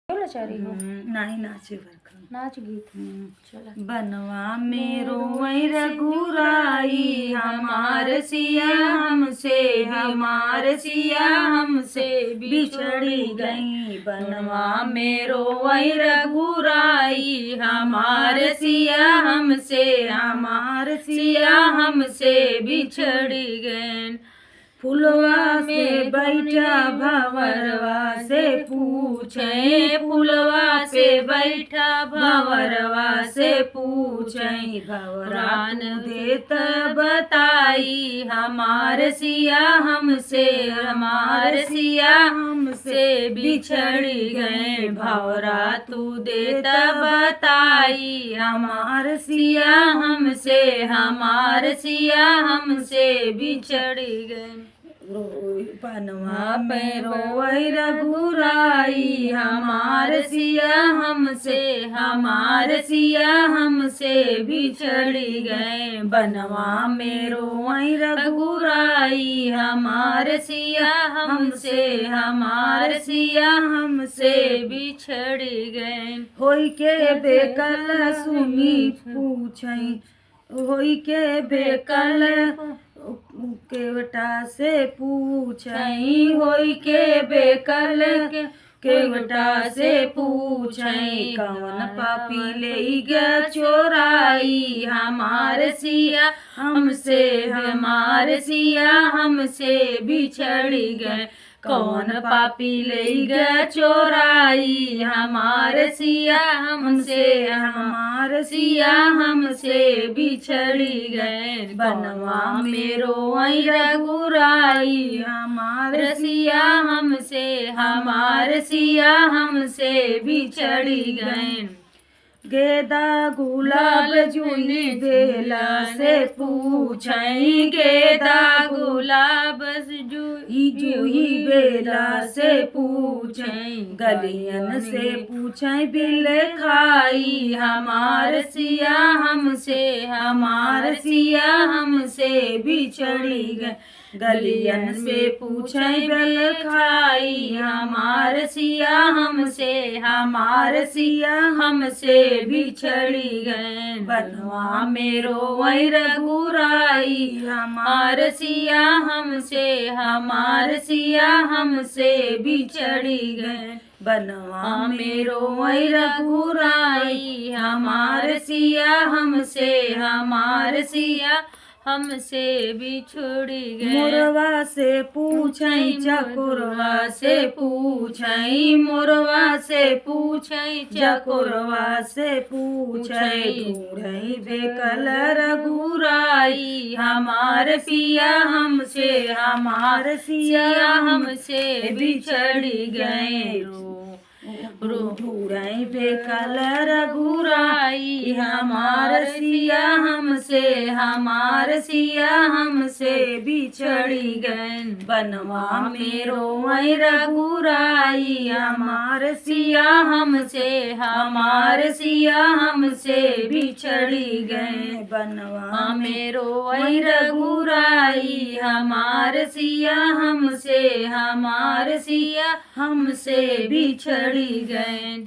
लाचारी हो नाही नाचे बरखा नाच गीत चला। बनवा मेरो वही रघुराई हमार सिया हमसे बिछड़ी गई। बनवा मेरो वही रघुराई हमार सिया हमसे बिछड़ी गई। फुलवा में बैठा भंवरवा से पूछे भंवरवा से पूछे भंवरान देत बताई हमार सिया हमसे बिछड़ी गए। भंवरा तू देत बताई हमार सिया हमसे बिछड़ी गए। बनवा मेरो वही रघुराई हमार सिया हमसे बिछड़ी गए। बनवा मेरो वही रघुराई हमार सिया हमसे बिछड़ी गए। होई के बेकल सुनी पूछई होई के बेकल केवटा से पूछई होई के बेकल केवटा से पूछई कौन पापी ले गया चोराई हमार सिया हमसे बिछड़ी गए। कौन पापी ले गया चोराई हमार सिया हमसे बिछड़ी गए। बनवा मेरो वही रघुराई हमार सिया हमसे बिछड़ी गए। गेदा गुलाब जूही बेला से पूछई गेदा गुलाब जूही बेला से पूछई गलियन से पूछई बिल खाई हमार सिया हमसे बिछड़ी गए। गलियन से पूछई बिल खाई हमार सिया हमसे बिछड़ी गए। बनवा मेरो वही रघुराई हमार सिया हमसे बिछड़ी गए। बनवा मेरो वही रघुराई हमार सिया हमसे बिछड़ी गए। मोरवा से पूछई चकोरवा से पूछई मोरवा से पूछई चकोरवा से पूछई ढूंढई बेकल रघुराई हमार सिया हमसे बिछड़ी गए। ढूंढई बेकल रघुराई हमार सिया हमसे बिछड़ी गए। बनवा मेरो वही रघुराई हमार सिया हमसे बिछड़ी गए। बनवा मेरो वही रघुराई हमार सिया हमसे बिछड़ी गए।